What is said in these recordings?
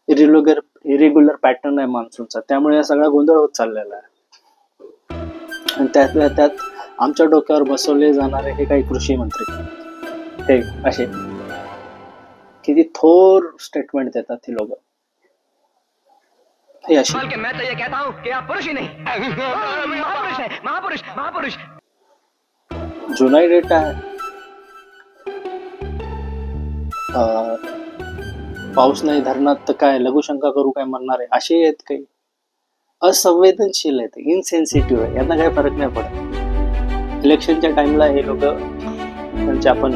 Irregular pattern आहे मान्सूनचा, त्यामुळे सगळा गोंधळ होत चाललेला आहे. आणि त्यातल्या त्यात आमच्या डोक्यावर बसवले जाणारे हे काही कृषी मंत्री, हे असे किती थोर स्टेटमेंट देतात ती लोक. हे अशी मैं तो ये कहता हूं कि आप पुरुष ही नहीं महापुरुष है, महापुरुष महापुरुष. जुनाई डेटा आहे, पाऊस नाही धरणात तर काय लघुशंका करू काय म्हणणार आहे, असे आहेत काही. असंवेदनशील आहेत, इनसेन्सिटिव्ह आहे, यांना काही फरक नाही पडत. इलेक्शनच्या टाइमला हे लोक म्हणजे आपण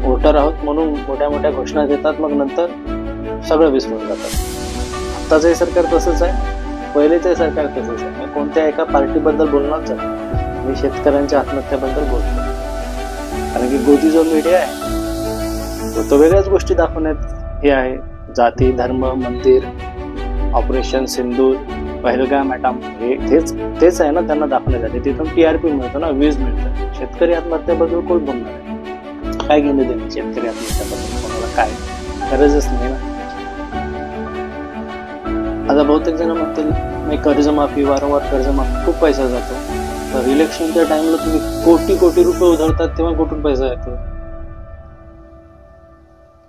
वोटर आहोत म्हणून मोठ्या मोठ्या घोषणा देतात, मग नंतर सगळं विसरून जातात. आत्ताचंही सरकार तसंच आहे, पहिलेचंही सरकार तसंच आहे. मी कोणत्या एका पार्टीबद्दल बोलणार नाही, मी शेतकऱ्यांच्या आत्महत्याबद्दल बोलतो. कारण की गोदी जो मीडिया आहे तो वेगळ्याच गोष्टी दाखवण्यात हे आहे. जाती, धर्म, मंदिर, ऑपरेशन सिंदूर, पहलगाम अटॅक, हे तेच आहे ना त्यांना दाखवण्यासाठी. तिथून TRP मिळतो ना, व्ह्यूज मिळतं. शेतकरी आत्महत्याबद्दल कोण बोलणार आहे? काय घेणं देणं शेतकरी आत्महत्याबद्दल कोणाला? काय गरजच नाही ना. आता बहुतेक जण म्हणतील मी कर्जमाफी, वारंवार कर्जमाफी, खूप पैसा जातो. तर इलेक्शनच्या टाइमला तुम्ही कोटी कोटी रुपये उधळतात तेव्हा कुठून पैसा येतो?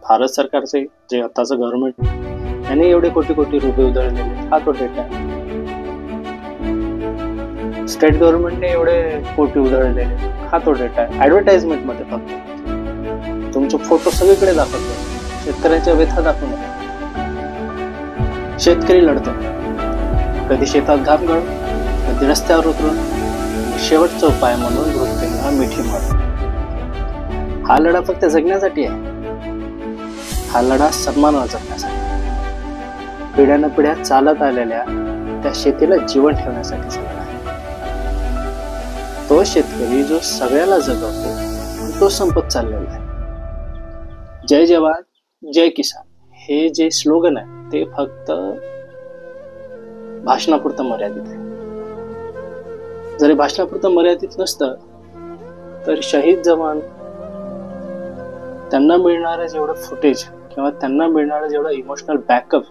भारत सरकारचे जे आताचं गव्हर्नमेंट यांनी एवढे कोटी कोटी रुपये उधळलेले, हा तो डेटा आहे. स्टेट गव्हर्नमेंटने एवढे कोटी उधळलेले, हा तो डेटा आहे. ऍडव्हर्टाइजमेंट मध्ये फक्त तुमचे फोटो सगळीकडे दाखवतो, शेतकऱ्यांच्या व्यथा दाखवतो. शेतकरी लढतो, कधी शेतात घाम गाळून, कधी रस्त्यावर उतरून, शेवटचा उपाय म्हणून मृत्यूला मिठी मारून. हा लढा फक्त जगण्यासाठी आहे, हा लढा सन्मानावर जगण्यासाठी, पिढ्यानं पिढ्या चालत आलेल्या त्या शेतीला जीवन ठेवण्यासाठी चालला आहे. तो शेतकरी जो सगळ्याला जगवतो तो संपत चाललेला आहे. जय जवान जय किसान हे जे स्लोगन आहे ते फक्त भाषणापुरतं मर्यादित आहे. जरी भाषणापुरतं मर्यादित नसतं तर शहीद जवान त्यांना मिळणारं जेवढं फुटेज किंवा त्यांना मिळणारं जेवढं इमोशनल बॅकअप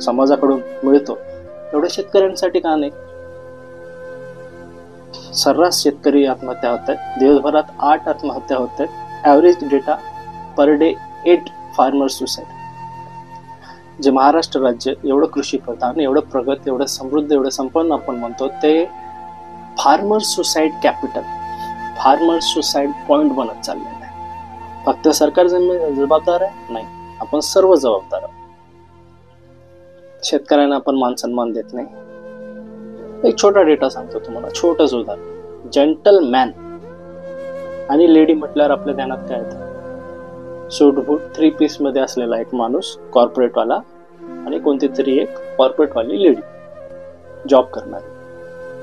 समाजाकडून मिळतो तेवढं शेतकऱ्यांसाठी का नाही? सर्रास शेतकरी आत्महत्या होत आहेत. दिवसभरात 8 आत्महत्या होत आहेत. Average data per day 8 farmer suicide. जे महाराष्ट्र राज्य एवढं कृषी प्रधान, एवढं प्रगत, एवढं समृद्ध, एवढं संपन्न आपण म्हणतो, ते farmer suicide capital, farmer suicide point बनत चाललेलं आहे. फक्त सरकार जबाबदार आहे? नाही, आपण सर्व जबाबदार आहोत. शेतकऱ्यांना आपण मान सन्मान देत नाही. एक छोटा डेटा सांगतो तुम्हाला, छोटंच उदाहरण. जेंटलमॅन आणि लेडी म्हटल्यावर आपल्या ध्यानात काय येतं? सूटबूट 3 पीस मध्ये असलेला एक माणूस, कॉर्पोरेटवाला, आणि कोणती तरी एक कॉर्पोरेटवाली लेडी, जॉब करणारी,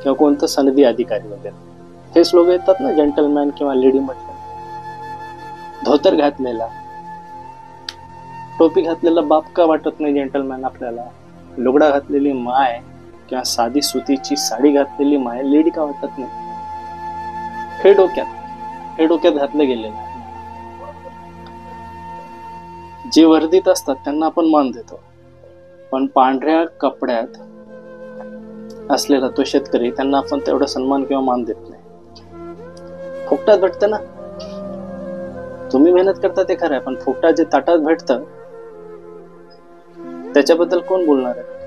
किंवा कोणतं सनदी अधिकारी वगैरे. हेच लोक येतात ना जेंटलमॅन किंवा लेडी म्हटलं. धोतर घातलेला, टोपी घातलेला बाप का वाटत नाही जेंटलमॅन आपल्याला? लुगडा घातलेली माय किंवा साधी सुतीची साडी घातलेली माय लेडी का वाटत नाही? हे डोक्यात घातलं गेलेलं आहे. जे वर्दीत असतात त्यांना आपण मान देतो, पण पांढऱ्या कपड्यात असलेला तो शेतकरी, त्यांना आपण तेवढा सन्मान किंवा मान देत नाही. फुकटात भेटतं ना, तुम्ही मेहनत करता ते खरं आहे, पण फुकटात जे ताटात भेटतं त्याच्याबद्दल कोण बोलणार आहे?